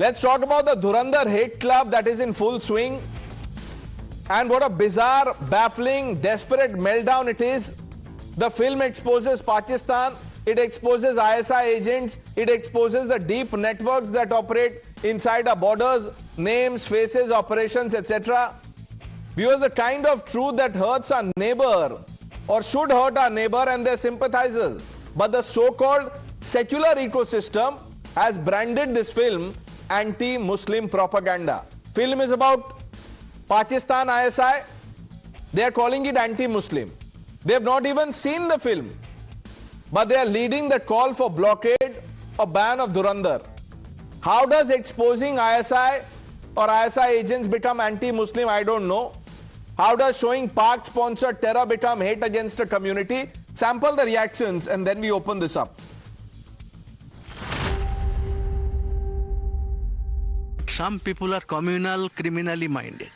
Let's talk about the Dhurandhar hate club that is in full swing. And what a bizarre, baffling, desperate meltdown it is. The film exposes Pakistan, it exposes ISI agents, it exposes the deep networks that operate inside our borders, names, faces, operations, etc. Viewers, the kind of truth that hurts our neighbor or should hurt our neighbor and their sympathizers. But the so-called secular ecosystem has branded this film anti-Muslim propaganda. Film is about Pakistan ISI. They are calling it anti-Muslim. They have not even seen the film, but they are leading the call for blockade or ban of Dhurandhar. How does exposing ISI or ISI agents become anti-Muslim? I don't know. How does showing Pak-sponsored terror become hate against a community? Sample the reactions and then we open this up. Some people are communal, criminally minded.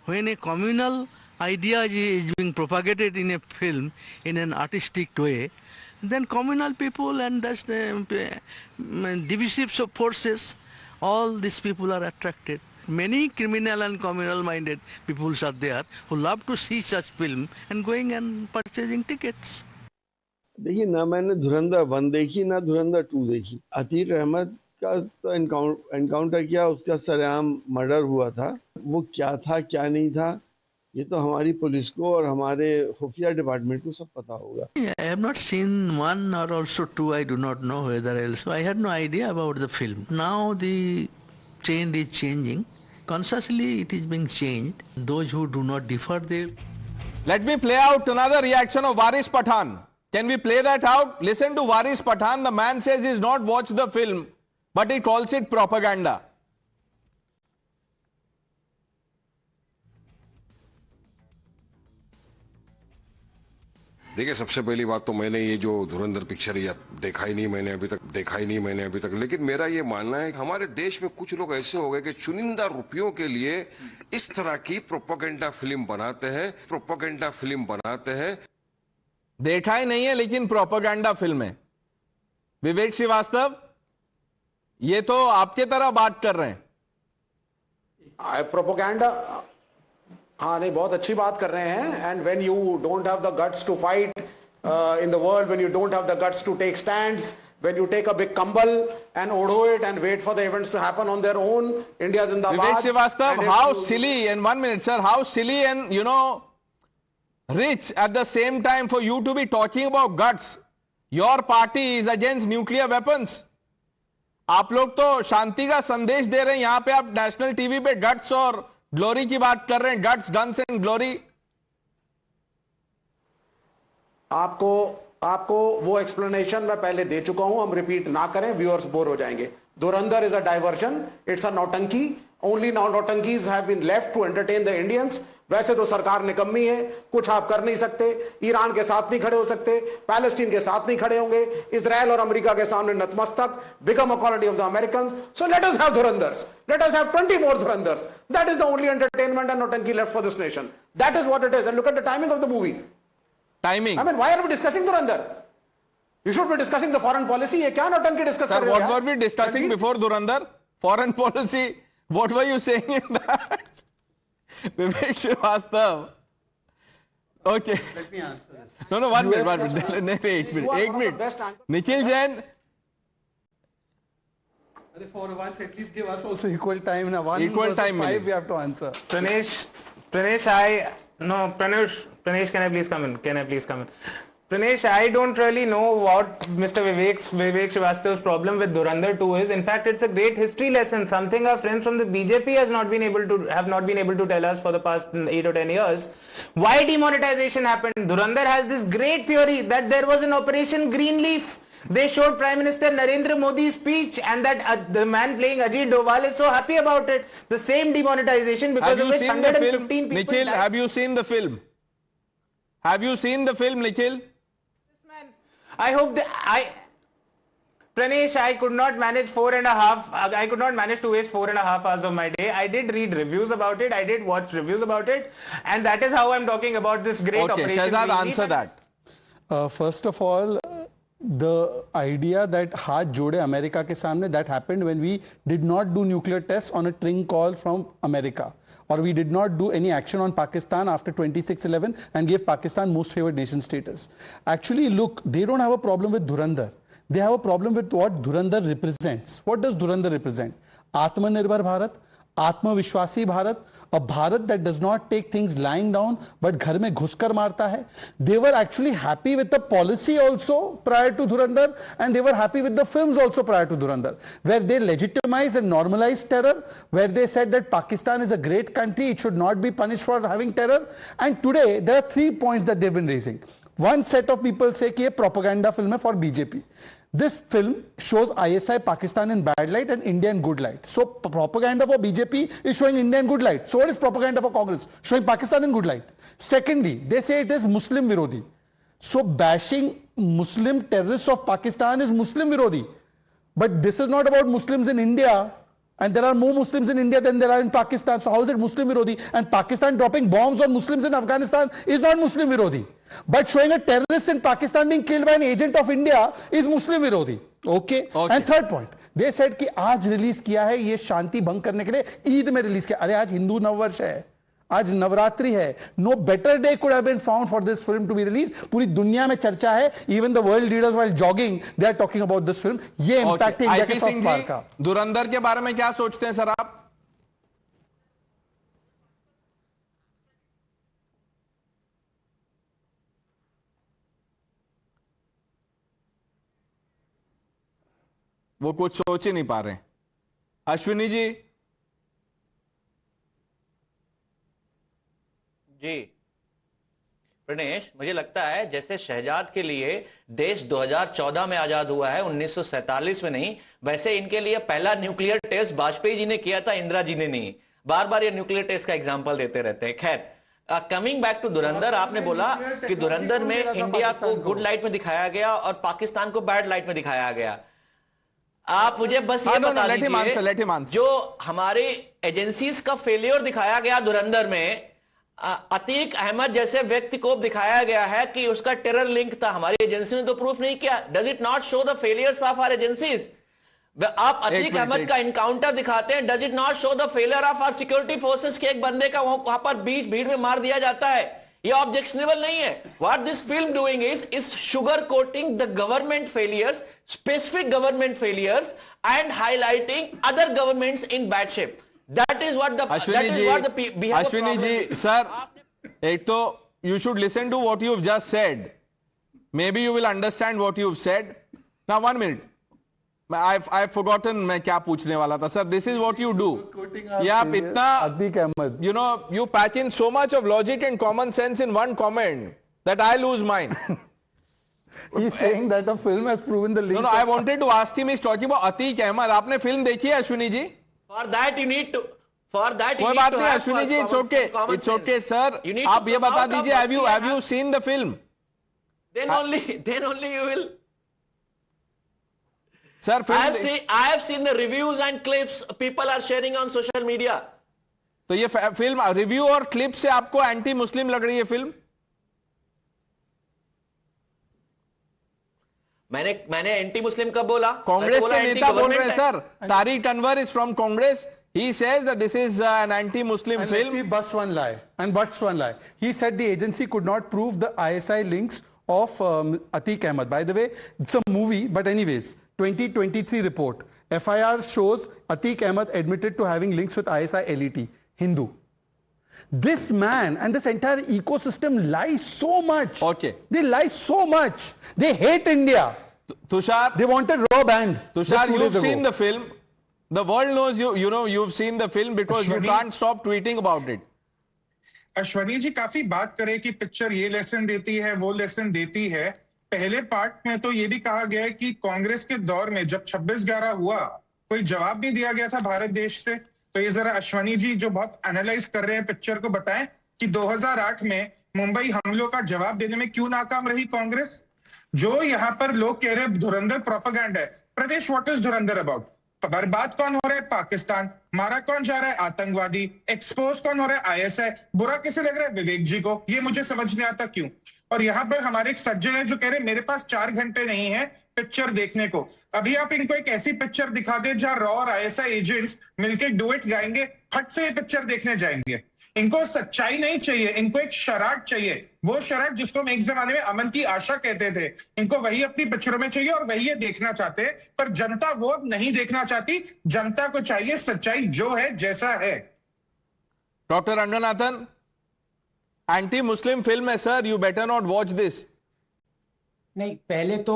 When a communal idea is being propagated in a film in an artistic way, then communal people and that's the divisive forces, all these people are attracted. Many criminal and communal minded people are there who love to see such film and going and purchasing tickets. देखिए ना मैंने धुरंधर 1 देखी ना धुरंधर 2 देखी। अतीक अहमद का तो encounter किया, उसका सरेआम मर्डर हुआ था। वो क्या था क्या नहीं था ये तो हमारी पुलिस को और हमारे खुफिया डिपार्टमेंट को सब पता होगा। I have not seen 1 or also 2. I do not know whether else. I had no idea about the film. Now the trend is changing. Consciously it is being changed. Those who do not differ, they... Let me play out another reaction of Waris Pathan. Can we play that out? Listen to Waris Pathan. The man says he's not watched the film, but he calls it propaganda. देखिए, सबसे पहली बात तो मैंने ये जो धुरंधर picture ये देखा ही नहीं मैंने अभी तक, लेकिन मेरा ये मानना है कि हमारे देश में कुछ लोग ऐसे हो गए कि चुनिंदा रुपयों के लिए इस तरह की प्रोपेगेंडा फिल्म बनाते हैं। देखा ही नहीं है लेकिन प्रोपेगेंडा फिल्म है। विवेक श्रीवास्तव, ये तो आपके तरह बात कर रहे हैं। प्रोपेगेंडा, हाँ नहीं, बहुत अच्छी बात कर रहे हैं। And when you don't have the guts to fight in the world, when you don't have the guts to take stands, when you take a big कंबल एंड ओढ़ो it and wait for the events to happen on their own, India जिंदाबाद। Vivek Shrivastava, how silly, in 1 minute sir, how silly and you know rich at the same time for you to be talking about guts. Your party is against nuclear weapons. आप लोग तो शांति का संदेश दे रहे हैं, यहां पे आप नेशनल टीवी पे गट्स और ग्लोरी की बात कर रहे हैं। Guts, guns and glory. आपको वो एक्सप्लेनेशन मैं पहले दे चुका हूं, हम रिपीट ना करें, व्यूअर्स बोर हो जाएंगे। Dhurandhar is a diversion, it's a nautanki. Only nautankis have been left to entertain the Indians. वैसे तो सरकार निकम्मी है, कुछ आप कर नहीं सकते, ईरान के साथ नहीं खड़े हो सकते, पैलेस्टीन के साथ नहीं खड़े होंगे, इजराइल और अमेरिका के सामने नतमस्तक, become a colony of the Americans. So let us have Dhurandhars, let us have 20 more Dhurandhars. That is the only entertainment and नौटंकी left for this nation. That is what it is. And look at the timing of the movie. Timing. I mean, why are we discussing Dhurandhar? You should be discussing the foreign policy. ये क्या नौटंकी discuss कर रहे हो? What were we discussing before Dhurandhar? Foreign policy. What were you saying in that? Vivek Srivastava. Okay. Let me answer this. No, 1 minute. 8 minutes. Nikhil Jain. For once, at least give us also equal time. Now, 1 equal time 5 minutes. we have to answer. Pranesh, can I please come in? Pranesh, I don't really know what Mr. Vivek Srivastava's problem with Dhurandhar 2 is. In fact, it's a great history lesson, something our friends from the BJP have not been able to tell us for the past 8 or 10 years. Why demonetization happened? Dhurandhar has this great theory that there was an Operation Greenleaf. They showed Prime Minister Narendra Modi's speech and that the man playing Ajit Doval is so happy about it. The same demonetization because of which 115 people Nikhil, died. have you seen the film? Nikhil? I hope that Pranesh, I could not manage 4.5. To waste 4.5 hours of my day. I did read reviews about it. I did watch reviews about it, and that is how I'm talking about this great operation. Shahzad, answer that. First of all, the idea that हाथ जोड़े America के सामने, that happened when we did not do nuclear tests on a tring call from America, or we did not do any action on Pakistan after 26/11 and gave Pakistan most favored nation status. Actually, look, they don't have a problem with Dhurandhar. They have a problem with what Dhurandhar represents. What does Dhurandhar represent? Atmanirbhar Bharat, आत्मविश्वासी Bharat, a Bharat that does not take things lying down but घर में घुसकर मारता है. They were actually happy with the policy also prior to Dhurandhar, and they were happy with the films also prior to Dhurandhar, where they legitimized and normalized terror, where they said that Pakistan is a great country, it should not be punished for having terror. And today there are 3 points that they've been raising. One set of people say कि ये propaganda film है for BJP. This film shows ISI Pakistan in bad light and India in good light. So propaganda for BJP is showing India in good light. So what is propaganda for Congress? Showing Pakistan in good light. Secondly, they say it is Muslim Virodhi. So bashing Muslim terrorists of Pakistan is Muslim Virodhi. But this is not about Muslims in India. And there are more Muslims in India than there are in Pakistan. So how is it Muslim Virodhi? And Pakistan dropping bombs on Muslims in Afghanistan is not Muslim Virodhi. But showing a terrorist in Pakistan being killed by an agent of India is Muslim Virodhi. Okay? And third point, they said कि आज release किया है ये शांति भंग करने के लिए, ईद में रिलीज किया. अरे आज हिंदू नववर्ष है, आज नवरात्रि है. No better day could have been found for this film to be released. पूरी दुनिया में चर्चा है. Even the world leaders while jogging, they are talking about this film. ये impact है इंडिया के सॉफ्ट पावर का. धुरंधर के बारे में क्या सोचते हैं सर आप? वो कुछ सोच ही नहीं पा रहे. अश्विनी जी. जी प्रणेश, मुझे लगता है जैसे शहजाद के लिए देश 2014 में आजाद हुआ है, 1947 में नहीं, वैसे इनके लिए पहला न्यूक्लियर टेस्ट वाजपेयी जी ने किया था, इंदिरा जी ने नहीं. बार बार ये न्यूक्लियर टेस्ट का एग्जांपल देते रहते हैं. खैर, कमिंग बैक टू धुरंधर, आपने बोला कि धुरंधर में इंडिया को गुड लाइट में दिखाया गया और पाकिस्तान को बैड लाइट में दिखाया गया. आप मुझे बस ये बता दीजिए, जो हमारे एजेंसीज का फेलियर दिखाया गया धुरंधर में, अतीक अहमद जैसे व्यक्ति को दिखाया गया है कि उसका टेरर लिंक था, हमारी एजेंसी ने तो प्रूफ नहीं किया. Does it not show the failures of our agencies? आप अतीक अहमद का इनकाउंटर दिखाते हैं, does it not show the failure of our security forces के एक बंदे का वहां पर भीड़ में मार दिया जाता है? ये ऑब्जेक्शनेबल नहीं है. What this film doing is sugar coating the government failures, specific government failures, and highlighting other governments in bad shape. That is what the Ashwini ji, sir, एक तो you should listen to what you've just said. Maybe you will understand what you've said. Now 1 minute. I've forgotten मैं क्या पूछने वाला था. Sir, this is what you do. ये आप इतना, you know, you pack in so much of logic and common sense in one comment that I lose mine. He's saying that a film has proven the link. No, I wanted to ask him. He's talking about Atiq Ahmed. आपने film देखी है Ashwini ji? For that you need to. For that you कोई need बात to नहीं have Ashwini ji, it's okay, it's okay sir. आप ये बता दीजिए, have you seen the film? Then only you will. Sir, I have seen the reviews and clips people are sharing on social media. तो ये film review और clip से आपको anti Muslim लग रही है फिल्म? मैंने एंटी मुस्लिम कब बोला? कांग्रेस के नेता बोल रहे हैं sir. Tariq Anwar is from Congress. He says that this is an anti-Muslim film. He busts one lie. He said the agency could not prove the ISI links of Atiq Ahmed. By the way, it's a movie, but anyways, 2023 report. FIR shows Atiq Ahmed admitted to having links with ISI LET, Hindu. This man and this entire ecosystem lies so much. Okay. They lie so much. They hate India. Tushar, they wanted raw band. Tushar, you've seen the film. The world knows you've seen the film because you can't stop tweeting about it. Ashwani ji काफी बात करे कि picture ये lesson देती है, वो lesson देती है. पहले पार्ट में तो ये भी कहा गया है कि कांग्रेस के दौर में जब 26/11 हुआ, कोई जवाब नहीं दिया गया था भारत देश से. तो ये जरा अश्वनी जी जो बहुत एनालाइज कर रहे हैं पिक्चर को बताएं कि 2008 में मुंबई हमलों का जवाब देने में क्यों नाकाम रही कांग्रेस. जो यहाँ पर लोग कह रहे हैं धुरंधर प्रोपेगेंडा है. प्रदेश, व्हाट इज धुरंधर अबाउट? बर्बाद कौन हो रहा है? पाकिस्तान. मारा कौन जा रहा है? आतंकवादी. एक्सपोज कौन हो रहा है? ISI. बुरा किसे लग रहा है? विवेक जी को. ये मुझे समझ नहीं आता क्यों. और यहाँ पर हमारे एक सज्जन है जो कह रहे मेरे पास 4 घंटे नहीं है पिक्चर देखने को। अभी आप इनको एक ऐसी पिक्चर दिखा दे जहां रॉ और आईएसआई एजेंट्स मिलके डुएट गाएंगे, फट से ये पिक्चर देखने जाएंगे। इनको सच्चाई नहीं चाहिए, इनको एक शरारत चाहिए, वो शरारत जिसको हम एक जमाने में अमन की आशा कहते थे। इनको वही अपनी पिक्चरों में चाहिए और वही ये देखना चाहते हैं, पर जनता वो नहीं देखना चाहती। जनता को चाहिए सच्चाई जो है जैसा है। Doctor Ranganathan, anti Muslim film है sir, you better not watch this. नहीं, पहले तो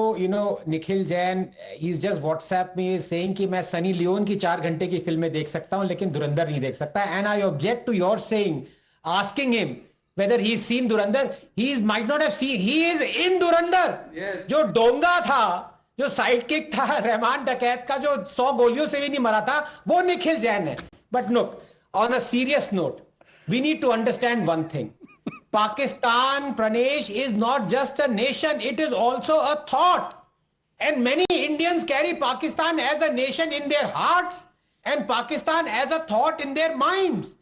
Nikhil Jain is just WhatsApp में सेइंग कि मैं सनी लियोन की 4 घंटे की फिल्में देख सकता हूं लेकिन धुरंधर नहीं देख सकता। And I object to your saying, asking him whether he's seen Dhurandhar. he might not have seen, he is in धुरंधर। जो डोंगा था, जो साइड किक था रहमान डकैत का, जो 100 गोलियों से भी नहीं मरा था, वो निखिल जैन है। But look, on a serious note, we need to understand one thing. Pakistan, Pranesh, is not just a nation, it is also a thought. And many Indians carry Pakistan as a nation in their hearts and Pakistan as a thought in their minds.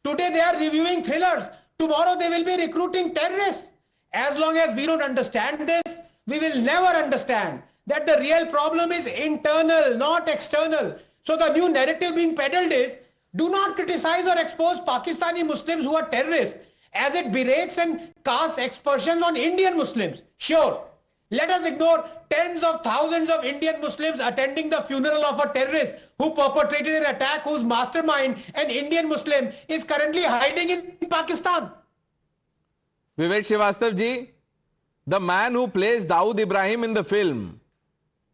Today they are reviewing thrillers. Tomorrow they will be recruiting terrorists. As long as we don't understand this, we will never understand that the real problem is internal, not external. So the new narrative being peddled is, do not criticize or expose Pakistani Muslims who are terrorists, as it berates and casts aspersions on Indian Muslims. Sure, let us ignore tens of thousands of Indian Muslims attending the funeral of a terrorist who perpetrated an attack, whose mastermind, an Indian Muslim, is currently hiding in Pakistan. Vivek Srivastava ji, the man who plays Dawood Ibrahim in the film,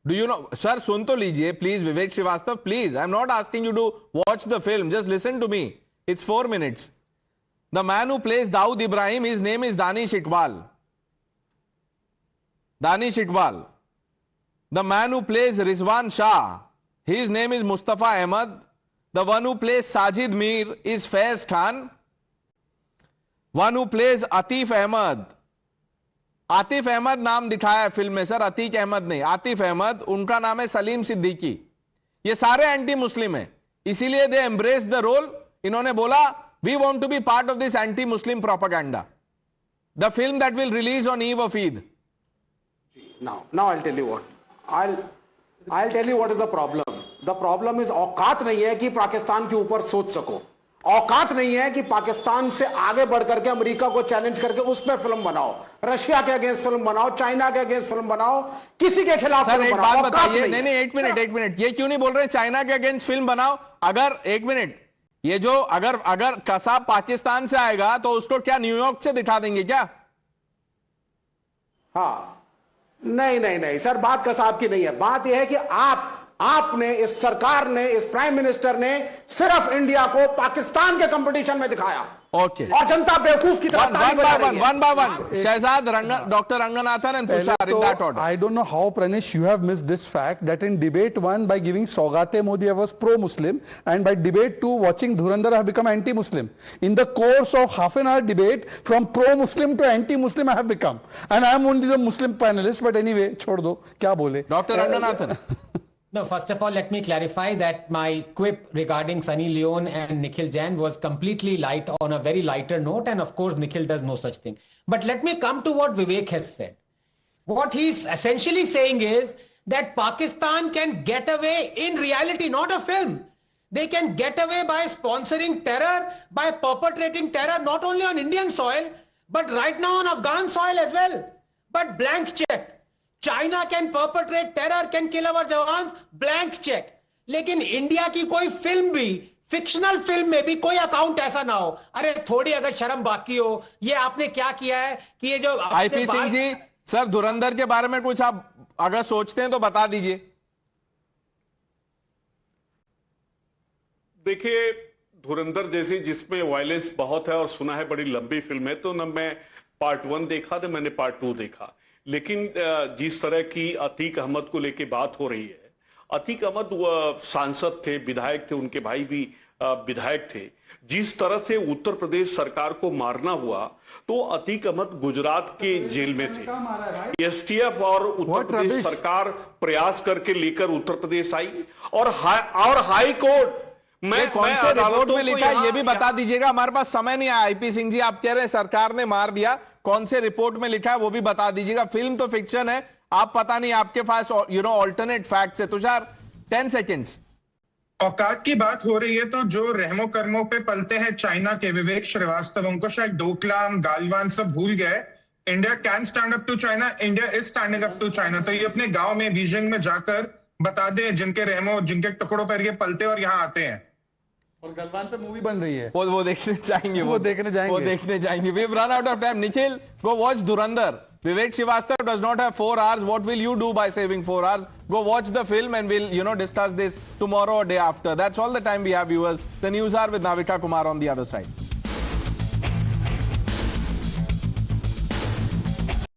do you know, sir, sun to lijiye, please, Vivek Srivastava, please. I'm not asking you to watch the film, just listen to me. It's 4 minutes. The man who plays Dawood Ibrahim, his name is Danish Iqbal. Danish Iqbal. The man who plays Rizwan Shah, his name is Mustafa Ahmed. The one who plays Sajid Mir is Faiz Khan. One who plays Atif Ahmed. Atif Ahmed नाम दिखाया है film में sir, Atiq Ahmad नहीं, आतिफ अहमद, उनका नाम है सलीम सिद्दीकी। ये सारे एंटी मुस्लिम हैं, इसीलिए दे एम्ब्रेस द रोल। इन्होंने बोला we want to be part of this anti-Muslim propaganda. The film that will release on eve of Eid. Now I'll tell you what. I'll tell you what is the problem. The problem is औकात नहीं है कि पाकिस्तान के ऊपर सोच सको, औकात नहीं है कि पाकिस्तान से आगे बढ़ करके अमेरिका को चैलेंज करके उस पर फिल्म बनाओ, रशिया के अगेंस्ट फिल्म बनाओ, चाइना के अगेंस्ट फिल्म बनाओ, किसी के खिलाफ फिल्म बनाओ। बात बताइए, नहीं, एक मिनट, ये क्यों नहीं बोल रहे चाइना के अगेंस्ट फिल्म बनाओ? अगर एक मिनट, ये जो अगर कसाब पाकिस्तान से आएगा तो उसको क्या न्यूयॉर्क से दिखा देंगे क्या? हाँ, नहीं सर, बात कसाब की नहीं है। बात यह है कि आपने, इस सरकार ने, इस प्राइम मिनिस्टर ने सिर्फ इंडिया को पाकिस्तान के कंपटीशन में दिखाया। ओके, और जनता बेवकूफ की तरह ताली बजा रही है। One by one, Shahzad, Dr. Ranganathan and Tushar, in that order. I don't know how, Pranesh, you have missed this fact that in debate 1, by giving Saugate Modi, I was pro-Muslim, and by debate 2, watching Dhurandhar, I have become anti-Muslim. In the course of half an hour debate, from pro-Muslim to anti-Muslim, I have become. And I am only the Muslim panelist, but anyway, chhod do, kya bole? Dr. Ranganathan. No, first of all, let me clarify that my quip regarding Sunny Leone and Nikhil Jain was completely light, on a very lighter note, and of course Nikhil does no such thing. But let me come to what Vivek has said. What he's essentially saying is that Pakistan can get away in reality, not a film. They can get away by sponsoring terror, by perpetrating terror not only on Indian soil, but right now on Afghan soil as well. But blank check. China can perpetrate terror, can kill our jawans, blank check. लेकिन India की कोई film भी, fictional film में भी कोई account ऐसा ना हो। अरे थोड़ी अगर शर्म बाकी हो, ये आपने क्या किया है कि ये जो आईपी सिंह जी, सर धुरंधर के बारे में कुछ आप अगर सोचते हैं तो बता दीजिए। देखिए, धुरंधर जैसी जिसमें वायलेंस बहुत है और सुना है बड़ी लंबी फिल्म है, तो न मैं पार्ट 1 देखा न मैंने पार्ट 2 देखा। लेकिन जिस तरह की अतीक अहमद को लेके बात हो रही है, अतीक अहमद सांसद थे, विधायक थे, उनके भाई भी विधायक थे। जिस तरह से उत्तर प्रदेश सरकार को मारना हुआ, तो अतीक अहमद गुजरात के जेल में थे। एसटीएफ और उत्तर प्रदेश सरकार प्रयास करके लेकर उत्तर प्रदेश आई और हाई कोर्ट मैं कौन से रिपोर्ट में लिखा है ये भी बता दीजिएगा, हमारे पास समय नहीं है। आईपी सिंह जी, आप कह रहे हैं सरकार ने मार दिया, कौन से रिपोर्ट में लिखा है वो भी बता दीजिएगा। फिल्म तो फिक्शन है, आप पता नहीं आपके पास ऑल्टरनेट फैक्ट्स है। तुषार 10 सेकेंड्स। औकात की बात हो रही है तो जो रहमो कर्मों पे पलते हैं चाइना के विवेक श्रीवास्तव, उनको शायद डोकलाम गालवान सब भूल गए। India can stand up to China, India is standing up to China. तो ये अपने गांव में बीजिंग में जाकर बता दे जिनके रहमो जिनके टुकड़ों पर ये पलते और यहाँ आते हैं। और गलवान पे मूवी बन रही है, वो देखने जाएंगे, वो देखने जाएंगे। We've run out of time. Nikhil, go watch Dhurandhar. Vivek Srivastava does not have 4 hours. What will you do by saving 4 hours? Go watch the film and we'll discuss this tomorrow or day after. That's all the time we have, viewers. The news are with Navika Kumar on the other side.